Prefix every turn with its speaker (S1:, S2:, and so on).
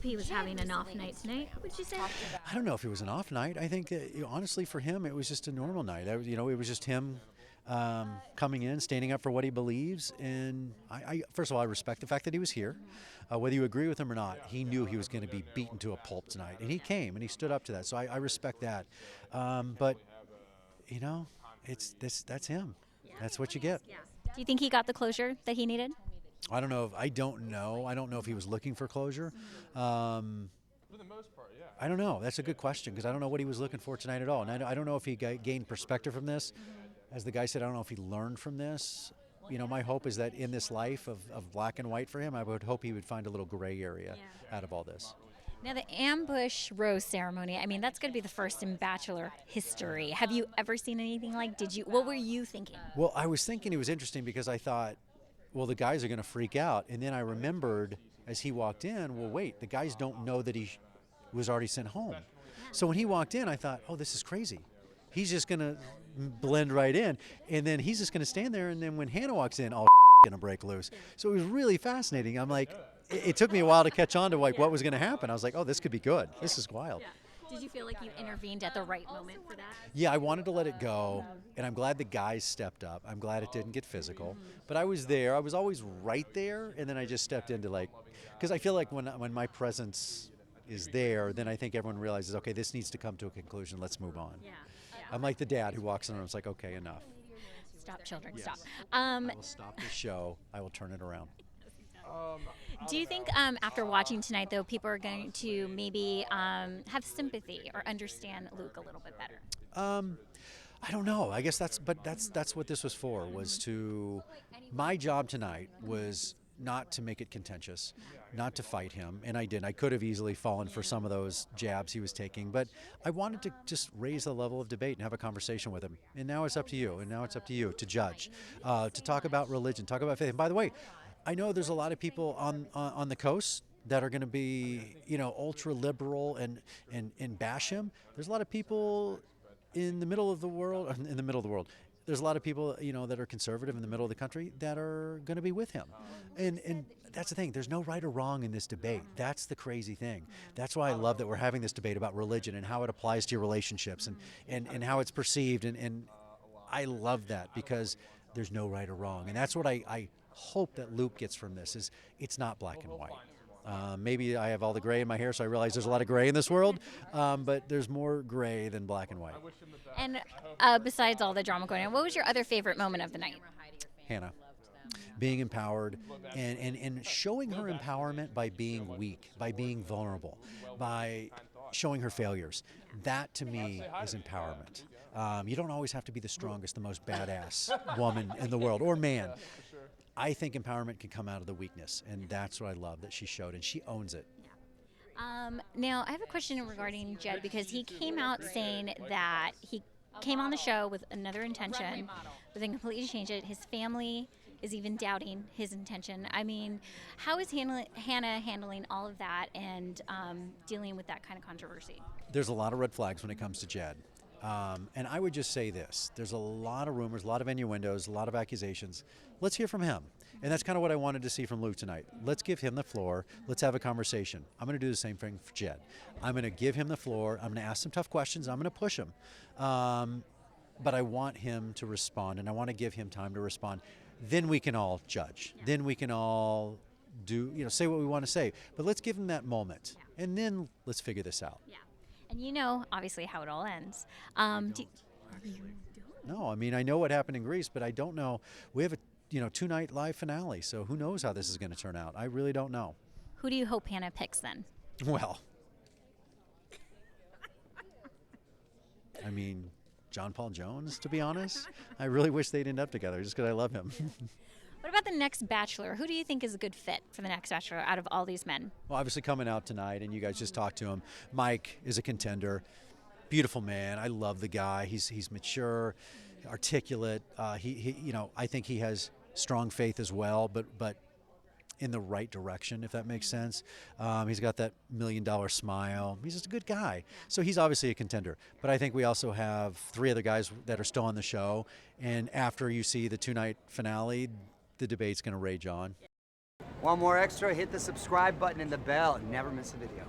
S1: he was having an off night tonight, would you say?
S2: I don't know if it was an off night. I think that, honestly, for him, it was just a normal night. It was just him coming in, standing up for what he believes. And first of all, I respect the fact that he was here. Whether you agree with him or not, he knew he was going to be beaten to a pulp tonight. And he came and he stood up to that. So I respect that. But, that's him. That's what you get.
S1: Do you think he got the closure that he needed?
S2: I don't know. I don't know. I don't know if he was looking for closure. I don't know. That's a good question because I don't know what he was looking for tonight at all. And I don't know if he gained perspective from this. As the guy said, I don't know if he learned from this. My hope is that in this life of black and white for him, I would hope he would find a little gray area out of all this.
S1: Now, the ambush rose ceremony, that's going to be the first in Bachelor history. Have you ever seen anything like? What were you thinking?
S2: Well, I was thinking it was interesting because I thought, well, the guys are going to freak out. And then I remembered as he walked in, well, wait, the guys don't know that he was already sent home. So when he walked in, I thought, oh, this is crazy. He's just going to blend right in. And then he's just going to stand there. And then when Hannah walks in, all going to break loose. So it was really fascinating. I'm like, it took me a while to catch on to what was going to happen. I was like, oh, this could be good. This is wild.
S1: Did you feel like you intervened at the right moment for that?
S2: Yeah, I wanted to let it go, and I'm glad the guys stepped up. I'm glad it didn't get physical. But I was there. I was always right there, and then I just stepped into because I feel like when my presence is there, then I think everyone realizes, okay, this needs to come to a conclusion. Let's move on. I'm like the dad who walks in and it's like, okay, enough.
S1: Stop, children,
S2: Yes.
S1: stop.
S2: I will stop the show. I will turn it around.
S1: Do you think after watching tonight, though, people are going to maybe have sympathy or understand Luke a little bit better?
S2: I don't know. I guess that's what this was for. My job tonight was not to make it contentious, not to fight him, and I didn't. I could have easily fallen for some of those jabs he was taking, but I wanted to just raise the level of debate and have a conversation with him. And now it's up to you. And now it's up to you to judge, to talk about religion, talk about faith. And by the way, I know there's a lot of people on the coast that are going to be, ultra liberal and bash him. There's a lot of people in the middle of the world. There's a lot of people, that are conservative in the middle of the country that are going to be with him. And that's the thing. There's no right or wrong in this debate. That's the crazy thing. That's why I love that we're having this debate about religion and how it applies to your relationships and how it's perceived. And I love that because there's no right or wrong. And that's what I hope that Luke gets from this is it's not black and white. Maybe I have all the gray in my hair, so I realize there's a lot of gray in this world, but there's more gray than black and white.
S1: And besides all the drama going on, what was your other favorite moment of the night?
S2: Hannah. Being empowered and showing her empowerment by being weak, by being vulnerable, by showing her failures. That, to me, is empowerment. You don't always have to be the strongest, the most badass woman in the world, or man. I think empowerment can come out of the weakness, and that's what I love that she showed, and she owns it.
S1: Now, I have a question regarding Jed because he came out saying that he came on the show with another intention, but then completely changed it. His family is even doubting his intention. How is Hannah handling all of that and dealing with that kind of controversy?
S2: There's a lot of red flags when it comes to Jed. And I would just say this. There's a lot of rumors, a lot of innuendos, a lot of accusations. Let's hear from him. And that's kind of what I wanted to see from Luke tonight. Let's give him the floor. Let's have a conversation. I'm going to do the same thing for Jed. I'm going to give him the floor. I'm going to ask some tough questions. I'm going to push him. But I want him to respond, and I want to give him time to respond. Then we can all judge. Then we can all say what we want to say. But let's give him that moment. And then let's figure this out.
S1: Yeah. And obviously, how it all ends.
S2: No, I know what happened in Greece, but I don't know. We have a 2-night live finale, so who knows how this is going to turn out. I really don't know.
S1: Who do you hope Hannah picks then?
S2: Well, John Paul Jones, to be honest. I really wish they'd end up together just because I love him.
S1: What about the next Bachelor? Who do you think is a good fit for the next Bachelor out of all these men?
S2: Well, obviously coming out tonight, and you guys just talked to him. Mike is a contender. Beautiful man. I love the guy. He's mature, articulate. I think he has strong faith as well, but in the right direction, if that makes sense. He's got that $1 million smile. He's just a good guy. So he's obviously a contender. But I think we also have 3 other guys that are still on the show. And after you see the 2-night finale, the debate's going to rage on.
S3: Want more extra? Hit the subscribe button and the bell and never miss a video.